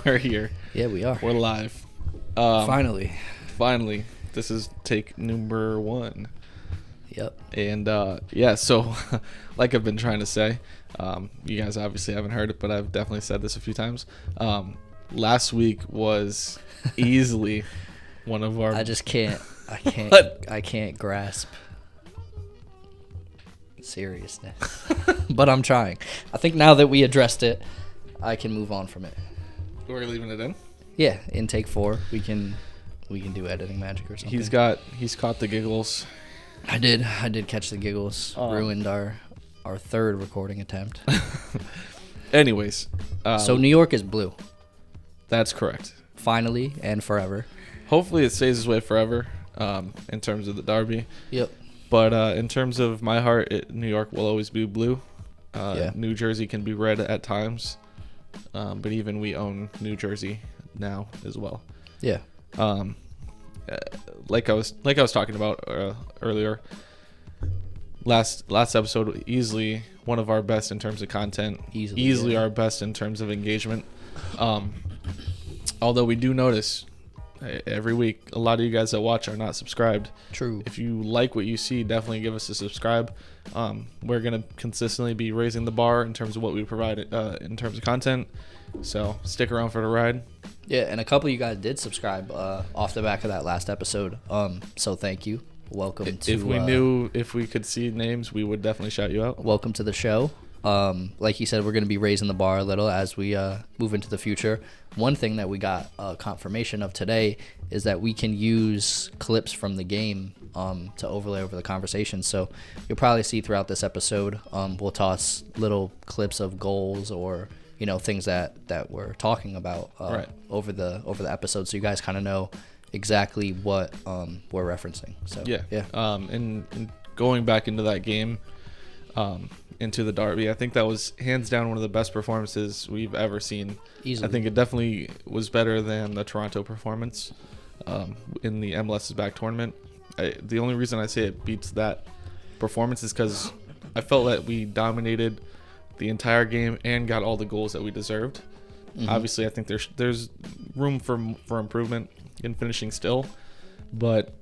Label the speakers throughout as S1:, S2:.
S1: we're here.
S2: Yeah, we are.
S1: We're live.
S2: Finally.
S1: This is take number 1.
S2: Yep.
S1: And so like I've been trying to say, you guys obviously haven't heard it, but I've definitely said this a few times. Last week was easily one of our.
S2: I can't grasp seriousness. But I'm trying. I think now that we addressed it, I can move on from it.
S1: We're leaving it in.
S2: Yeah, in take 4, we can do editing magic or something.
S1: He's caught the giggles.
S2: I did catch the giggles. Ruined our third recording attempt.
S1: Anyways,
S2: so New York is blue.
S1: That's correct.
S2: Finally and forever.
S1: Hopefully it stays this way forever. In terms of the derby.
S2: Yep.
S1: But in terms of my heart, New York will always be blue.
S2: Yeah.
S1: New Jersey can be red at times, but even we own New Jersey now as well.
S2: Yeah.
S1: Like I was talking about earlier. Last episode, easily one of our best in terms of content. Easily our best in terms of engagement. Although we do notice every week a lot of you guys that watch are not subscribed.
S2: True.
S1: If you like what you see, definitely give us a subscribe. We're gonna consistently be raising the bar in terms of what we provide in terms of content. So stick around for the ride.
S2: Yeah, and a couple of you guys did subscribe off the back of that last episode. So thank you. Welcome to.
S1: If we could see names, we would definitely shout you out.
S2: Welcome to the show. Like you said, we're going to be raising the bar a little as we move into the future. One thing that we got confirmation of today is that we can use clips from the game to overlay over the conversation. So you'll probably see throughout this episode, we'll toss little clips of goals or things that we're talking about
S1: right.
S2: over the episode, so you guys kind of know exactly what we're referencing. So yeah.
S1: And going back into that game. Into the derby, I think that was hands down one of the best performances we've ever seen.
S2: Easily.
S1: I think it definitely was better than the Toronto performance in the MLS is Back tournament. The only reason I say it beats that performance is because I felt that we dominated the entire game and got all the goals that we deserved. Mm-hmm. Obviously, I think there's room for improvement in finishing still, but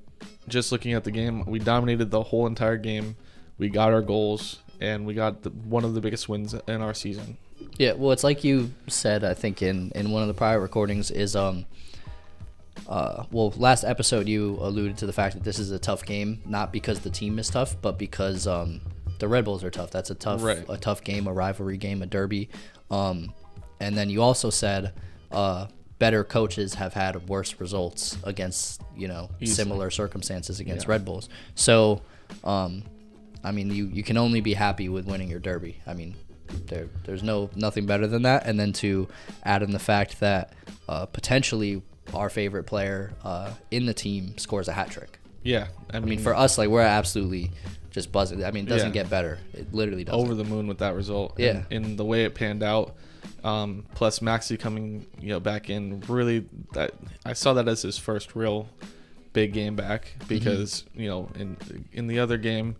S1: just looking at the game, we dominated the whole entire game. We got our goals. And we got one of the biggest wins in our season.
S2: Yeah, well, it's like you said, I think, in one of the prior recordings is, last episode you alluded to the fact that this is a tough game, not because the team is tough, but because the Red Bulls are tough. That's a tough game, a rivalry game, a derby. And then you also said better coaches have had worse results against, similar circumstances against Red Bulls. So, I mean, you can only be happy with winning your derby. I mean, there's nothing better than that. And then to add in the fact that potentially our favorite player in the team scores a hat trick.
S1: Yeah,
S2: I mean, for us, we're absolutely just buzzing. I mean, it doesn't get better. It literally doesn't.
S1: Over the moon with that result.
S2: Yeah,
S1: and the way it panned out. Plus Maxi coming, back in. Really, I saw that as his first real big game back because in the other game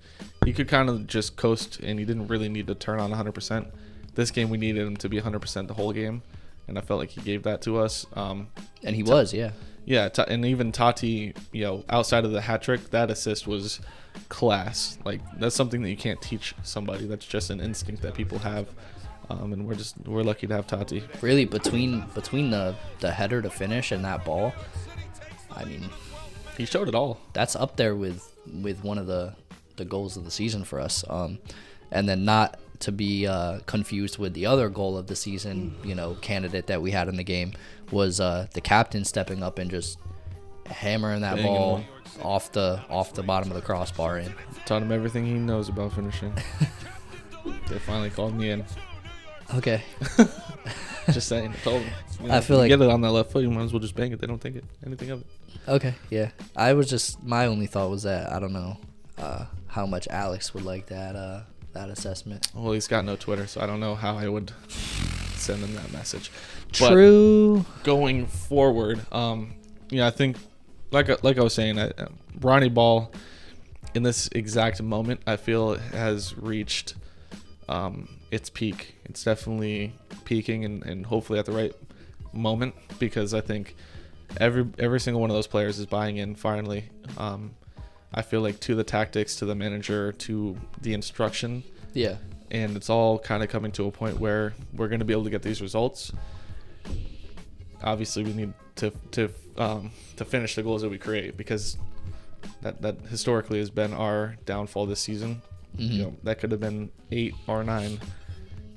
S1: he could kind of just coast and he didn't really need to turn on 100%. This game we needed him to be 100% the whole game, and I felt like he gave that to us.
S2: And he was, yeah.
S1: And even Taty, outside of the hat trick, that assist was class. Like, that's something that you can't teach somebody. That's just an instinct that people have. And we're lucky to have Taty.
S2: Really, between the header to finish and that ball, I mean,
S1: he showed it all. That's
S2: up there with one of the goals of the season for us. And then not to be confused with the other goal of the season, candidate that we had in the game was the captain stepping up and just hammering that ball off the bottom of the crossbar in.
S1: Taught him everything he knows about finishing. They finally called me in.
S2: Okay.
S1: Just saying. I told him.
S2: I feel like
S1: get it on that left foot, you might as well just bang it. They don't think anything of it.
S2: Okay, yeah. My only thought was that I don't know how much Alex would like that assessment.
S1: Well, he's got no Twitter, so I don't know how I would send him that message.
S2: True.
S1: But going forward, I think, like I was saying, Ronnie Ball, in this exact moment, I feel has reached its peak. It's definitely peaking and hopefully at the right moment, because I think every single one of those players is buying in finally. I feel like to the tactics, to the manager, to the instruction.
S2: Yeah.
S1: And it's all kind of coming to a point where we're going to be able to get these results. Obviously, we need to finish the goals that we create, because that historically has been our downfall this season.
S2: Mm-hmm.
S1: You know, that could have been 8 or 9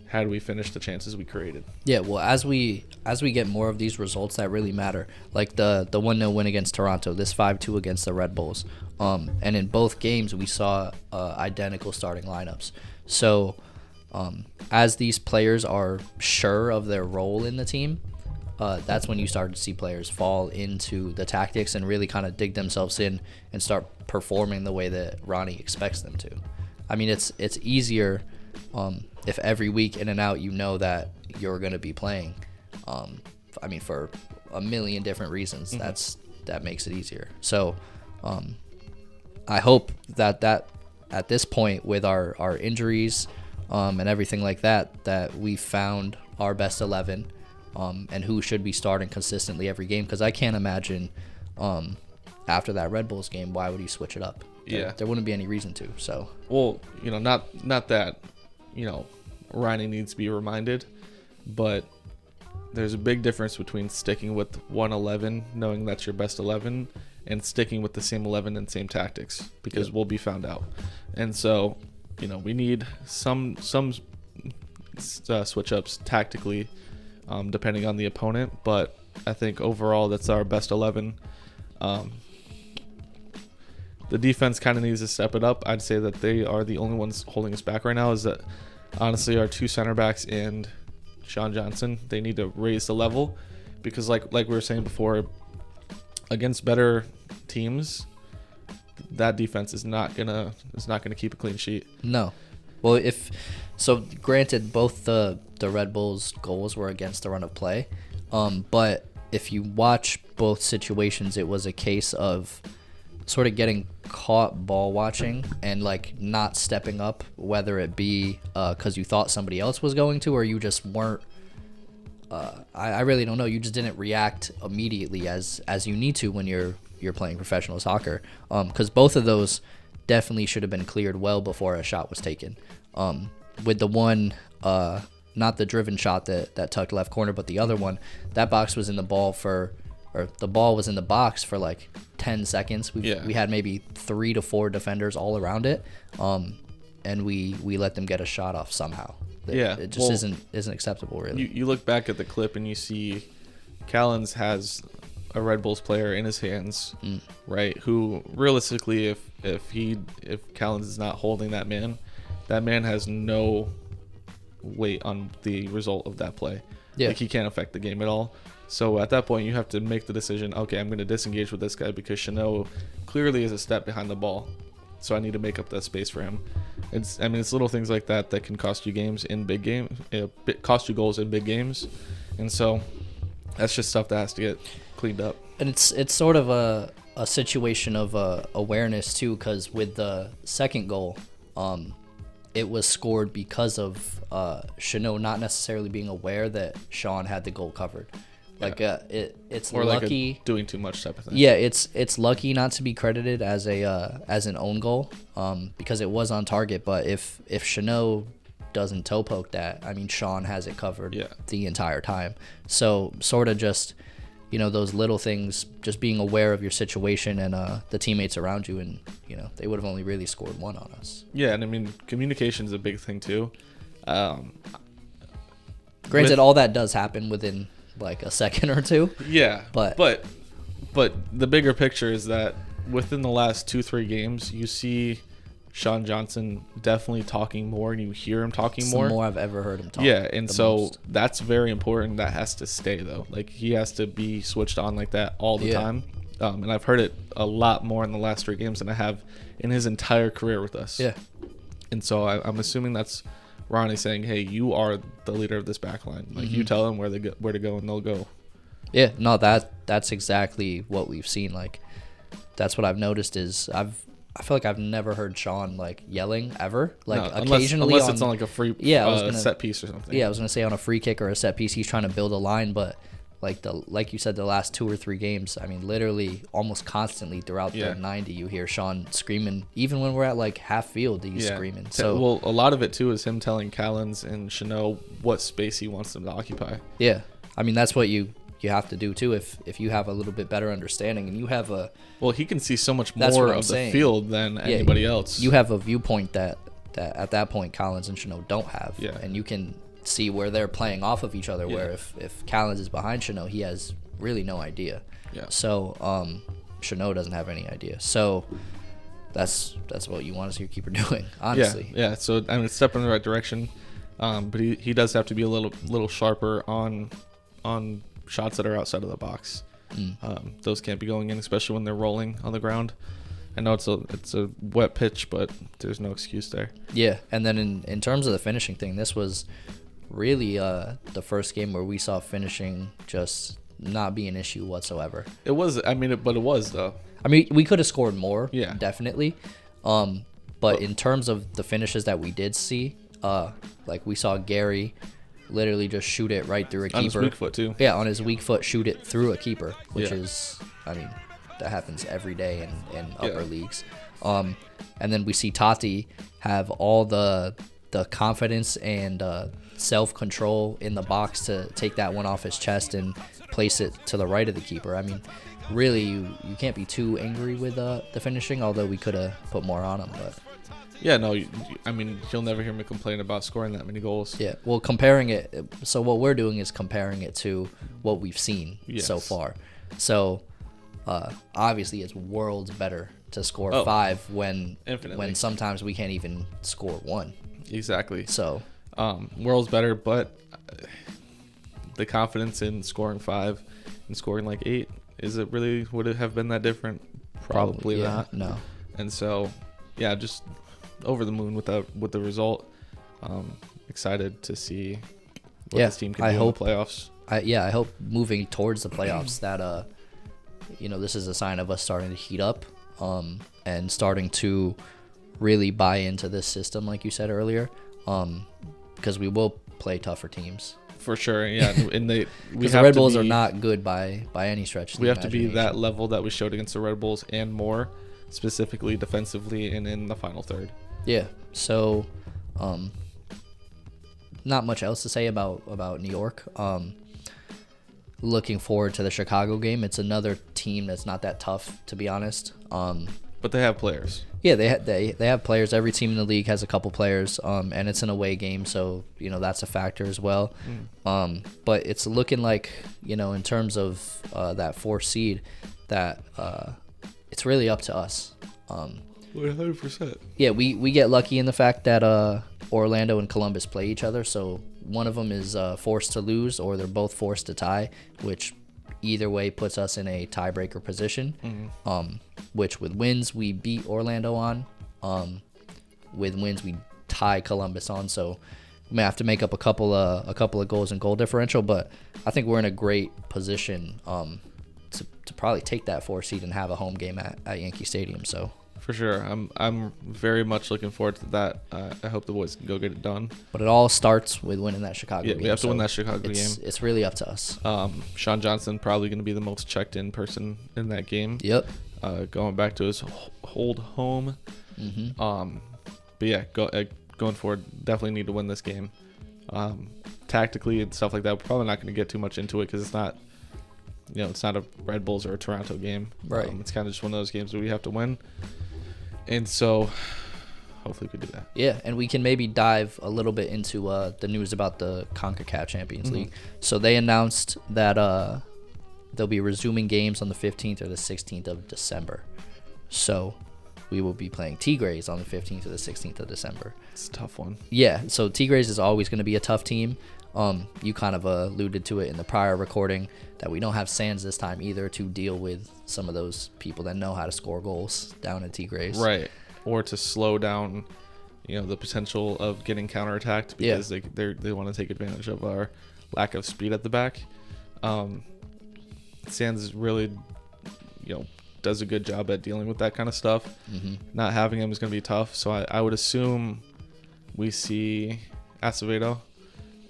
S1: had we finished the chances we created.
S2: Yeah, well, as we get more of these results that really matter, like the 1-0 win against Toronto, this 5-2 against the Red Bulls, and in both games we saw identical starting lineups. So as these players are sure of their role in the team, that's when you start to see players fall into the tactics and really kind of dig themselves in and start performing the way that Ronnie expects them to. I mean, it's easier if every week in and out you know that you're going to be playing. I mean, for a million different reasons, that makes it easier. So I hope that at this point, with our injuries and everything like that we found our best 11 and who should be starting consistently every game, because I can't imagine after that Red Bulls game, why would he switch it up? There wouldn't be any reason to. So,
S1: well, you know, not that, you know, Ronnie needs to be reminded, but there's a big difference between sticking with 111, knowing that's your best 11, and sticking with the same 11 and same tactics, because we'll be found out. And so, you know, we need some switch ups tactically, depending on the opponent. But I think overall that's our best 11. The defense kind of needs to step it up. I'd say that they are the only ones holding us back right now. Is that honestly our 2 center backs and Shawn Johnson? They need to raise the level, because like we were saying before, against better teams, that defense is not gonna keep a clean sheet.
S2: No. Well, granted, both the Red Bulls goals were against the run of play, but if you watch both situations, it was a case of sort of getting caught ball watching and like not stepping up, whether it be because you thought somebody else was going to, or you just weren't. I really don't know. You just didn't react immediately as you need to when you're playing professional soccer. Because both of those definitely should have been cleared well before a shot was taken. With the one, not the driven shot that tucked left corner, but the other one, that box was in the ball the ball was in the box for like 10 seconds. We had maybe 3 to 4 defenders all around it, and we let them get a shot off somehow. It just isn't acceptable, really.
S1: You look back at the clip and you see Cahalin has a Red Bulls player in his hands, right? Who realistically, if Cahalin is not holding that man has no weight on the result of that play. Like, he can't affect the game at all. So at that point, you have to make the decision, okay, I'm going to disengage with this guy because Chanot clearly is a step behind the ball. So I need to make up that space for him. It's little things like that can cost you games in big games, cost you goals in big games. And so that's just stuff that has to get cleaned up.
S2: And it's sort of a situation of awareness too, because with the second goal, it was scored because of Chanot not necessarily being aware that Shawn had the goal covered. Like it's
S1: or
S2: lucky,
S1: like a doing too much type of thing.
S2: Yeah, it's lucky not to be credited as an own goal, because it was on target. But if Chanot doesn't toe poke that, I mean, Shawn has it covered the entire time. So sort of just, you know, those little things, just being aware of your situation and the teammates around you, and you know, they would have only really scored one on us.
S1: Yeah, and I mean, communication is a big thing too.
S2: Granted, all that does happen within like a second or two.
S1: Yeah, but the bigger picture is that within the last 2-3 games, you see Shawn Johnson definitely talking more, and you hear him talking more.
S2: It's the more I've ever heard him talk.
S1: Yeah, and so that's very important. That has to stay though. Like, he has to be switched on like that all the time. And I've heard it a lot more in the last 3 games than I have in his entire career with us. Yeah, and so I'm assuming that's Ronnie saying, "Hey, you are the leader of this back line. Like, you tell them where to go, and they'll go." Yeah,
S2: no, that's exactly what we've seen. Like, that's what I've noticed is I feel like I've never heard Shawn like yelling ever. Like, no, occasionally,
S1: unless it's on like a free set piece or something.
S2: Yeah, I was gonna say on a free kick or a set piece, he's trying to build a line, but like you said, the last 2 or 3 games, I mean, literally almost constantly throughout the 90, you hear Shawn screaming. Even when we're at like half field, he's screaming. So
S1: well, a lot of it too is him telling Cahalin and Chanot what space he wants them to occupy.
S2: Yeah, I mean that's what you have to do too. If you have a little bit better understanding and you have a
S1: he can see so much more of the field than anybody else.
S2: You have a viewpoint that at that point Cahalin and Chanot don't have.
S1: Yeah,
S2: and you can see where they're playing off of each other, where if Cahalin is behind Chanot, he has really no idea.
S1: Yeah.
S2: So Chanot doesn't have any idea. So that's what you want to see your keeper doing, honestly.
S1: Yeah. So I mean, it's a step in the right direction. But he does have to be a little sharper on shots that are outside of the box. Those can't be going in, especially when they're rolling on the ground. I know it's a wet pitch, but there's no excuse there. Yeah,
S2: and then in terms of the finishing thing, this was really the first game where we saw finishing just not be an issue whatsoever.
S1: It was. I mean, but it was though.
S2: I mean, we could have scored more.
S1: Yeah,
S2: definitely. But in terms of the finishes that we did see, like we saw Gary literally just shoot it right through a keeper. On
S1: his weak foot too.
S2: Yeah, on his weak foot, shoot it through a keeper, which is, I mean, that happens every day in upper leagues. And then we see Taty have all the confidence and self-control in the box to take that one off his chest and place it to the right of the keeper. I mean, really, you can't be too angry with the finishing, although we could have put more on him. But
S1: yeah, no, I mean, you'll never hear me complain about scoring that many goals.
S2: Yeah, well, comparing it, so what we're doing is comparing it to what we've seen so far. So obviously it's worlds better to score 5 when sometimes we can't even score 1.
S1: Exactly.
S2: So
S1: worlds better, but the confidence in scoring 5 and scoring like 8, would it have been that different? Probably not.
S2: No.
S1: And so, yeah, just over the moon with the result. Excited to see what this team can do in the playoffs.
S2: I hope moving towards the playoffs that this is a sign of us starting to heat up and starting to really buy into this system, like you said earlier, because we will play tougher teams.
S1: For sure, yeah. And
S2: because the Red Bulls are not good by any stretch of the
S1: imagination. We have to be that level that we showed against the Red Bulls and more, specifically defensively and in the final third.
S2: Yeah. So, not much else to say about New York. Looking forward to the Chicago game. It's another team that's not that tough, to be honest.
S1: But they have players.
S2: Yeah, they have players. Every team in the league has a couple players, and it's an away game, so that's a factor as well. But it's looking like in terms of that 4th seed, that it's really up to us.
S1: 100%.
S2: Yeah, we get lucky in the fact that Orlando and Columbus play each other, so one of them is forced to lose, or they're both forced to tie, which either way puts us in a tiebreaker position. Which with wins we beat Orlando on, with wins we tie Columbus on. So we may have to make up a couple of goals and goal differential, but I think we're in a great position to probably take that 4 seed and have a home game at Yankee Stadium. So
S1: for sure, I'm very much looking forward to that. I hope the boys can go get it done.
S2: But it all starts with winning that Chicago game.
S1: Yeah, we have to win that Chicago game.
S2: It's really up to us.
S1: Shawn Johnson probably going to be the most checked in person in that game.
S2: Yep.
S1: Going back to his old home. But yeah, going forward, definitely need to win this game. Tactically and stuff like that, we're probably not going to get too much into it because it's not, it's not a Red Bulls or a Toronto game.
S2: Right.
S1: It's kind of just one of those games that we have to win. And so hopefully we can do that.
S2: Yeah, and we can maybe dive a little bit into the news about the CONCACAF Champions League. So they announced that they'll be resuming games on the 15th or the 16th of December. So we will be playing Tigres on the 15th or the 16th of December.
S1: It's a tough one.
S2: Yeah, so Tigres is always going to be a tough team. You kind of alluded to it in the prior recording that we don't have Sands this time either to deal with some of those people that know how to score goals down in Tigres.
S1: Right, or to slow down, the potential of getting counterattacked because they want to take advantage of our lack of speed at the back. Sands really, does a good job at dealing with that kind of stuff. Not having him is going to be tough. So I would assume we see Acevedo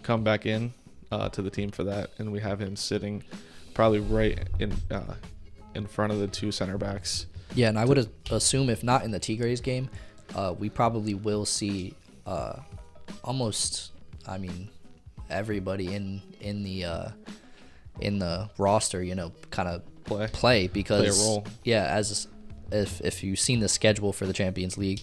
S1: come back in to the team for that, and we have him sitting probably right in front of the two center backs.
S2: Yeah, and I would assume if not in the Tigres game, we probably will see almost, I mean, everybody in the roster, you know, kind of play because
S1: play a role.
S2: Yeah, as if you've seen the schedule for the Champions League,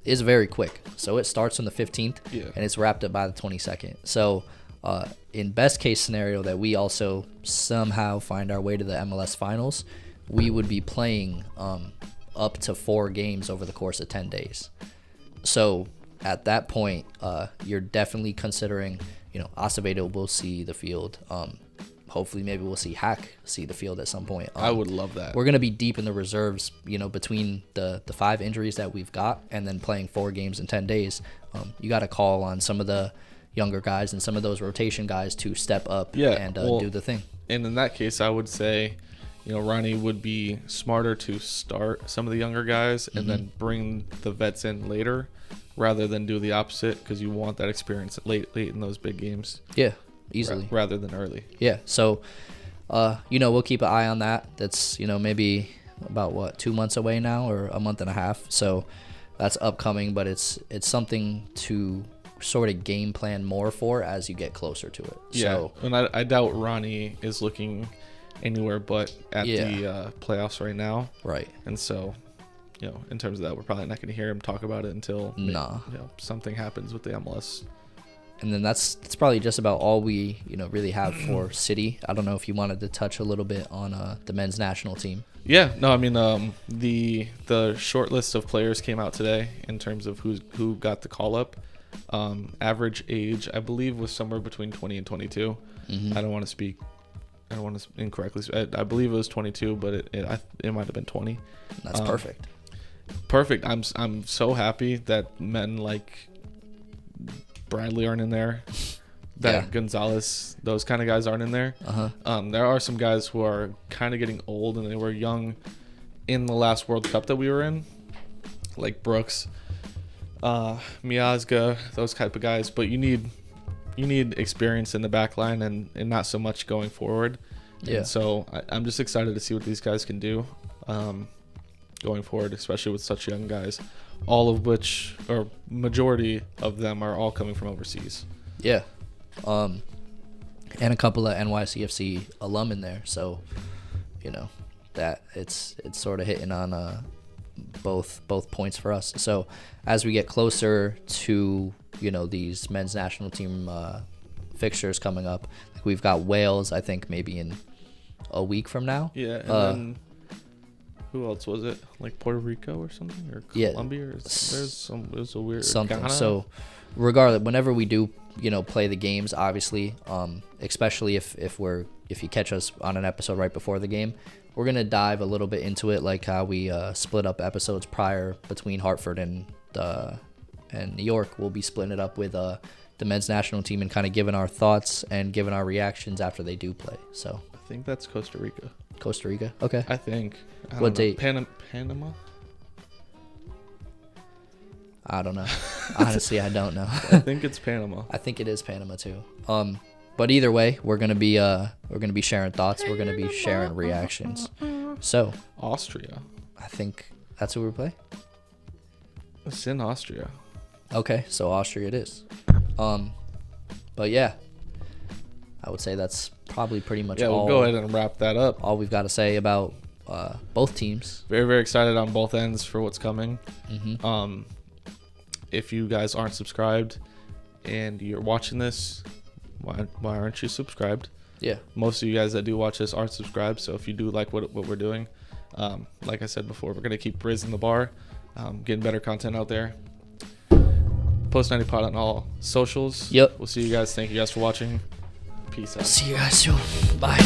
S2: is very quick. So it starts on the 15th and it's wrapped up by the 22nd. So in best case scenario that we also somehow find our way to the MLS finals, we would be playing up to 4 games over the course of 10 days. So at that point, you're definitely considering, you know, Acevedo will see the field. Hopefully maybe we'll see Hack see the field at some point.
S1: I would love that.
S2: We're going to be deep in the reserves, you know, between the 5 injuries that we've got and then playing 4 games in 10 days. You got to call on some of the younger guys and some of those rotation guys to step up and do the thing.
S1: And in that case, I would say, you know, Ronnie would be smarter to start some of the younger guys and then bring the vets in later rather than do the opposite, because you want that experience late in those big games.
S2: Yeah, easily.
S1: Rather than early.
S2: Yeah, so, you know, we'll keep an eye on that. That's, you know, maybe about, 2 months away now or a month and a half. So that's upcoming, but it's something to sort of game plan more for as you get closer to it.
S1: Yeah,
S2: so,
S1: and I doubt Ronnie is looking anywhere but at the playoffs right now.
S2: Right.
S1: And so, you know, in terms of that, we're probably not going to hear him talk about it until you know, something happens with the MLS.
S2: And then that's probably just about all we, you know, really have for City. I don't know if you wanted to touch a little bit on the men's national team.
S1: Yeah, no, I mean, the short list of players came out today in terms of who got the call up. Average age, I believe, was somewhere between 20 and 22. I don't want to incorrectly. I believe it was 22, but it might have been 20.
S2: That's perfect.
S1: Perfect. I'm so happy that men like Bradley aren't in there, that Gonzalez, those kind of guys aren't in there. There are some guys who are kind of getting old and they were young in the last World Cup that we were in, like Brooks, Miazga, those type of guys. But you need experience in the back line and not so much going forward. Yeah. And so I'm just excited to see what these guys can do going forward, especially with such young guys, all of which, or majority of them, are all coming from overseas. Yeah.
S2: And a couple of NYCFC alum in there. So, you know, that it's sort of hitting on both points for us. So as we get closer to, you know, these men's national team fixtures coming up, like we've got Wales, I think maybe in a week from now.
S1: Yeah. And then who else was it? Like Puerto Rico or something, or Colombia? Or it was a weird
S2: something.
S1: Ghana?
S2: So regardless, whenever we do, you know, play the games, obviously, especially if you catch us on an episode right before the game, we're gonna dive a little bit into it, like how we split up episodes prior between Hartford and New York. We'll be splitting it up with the men's national team and kind of giving our thoughts and giving our reactions after they do play. So
S1: I think that's Costa Rica.
S2: Costa Rica, okay.
S1: I think.
S2: What date?
S1: Panama.
S2: I don't know. Honestly, I don't know.
S1: I think it's Panama.
S2: I think it is Panama too. But either way, we're gonna be sharing thoughts. We're gonna be sharing reactions. So
S1: Austria.
S2: I think that's who we play.
S1: It's in Austria.
S2: Okay, so Austria it is. But yeah, I would say that's probably pretty much all.
S1: Yeah, we'll go ahead and wrap that up.
S2: All we've got to say about both teams.
S1: Very, very excited on both ends for what's coming. If you guys aren't subscribed and you're watching this, why aren't you subscribed? Yeah. Most of you guys that do watch this aren't subscribed, so if you do like what we're doing, like I said before, we're going to keep raising the bar, getting better content out there. Post 90 Pod on all socials. Yep. We'll see you guys. Thank you guys for watching. Peace out.
S2: See you guys soon. Bye.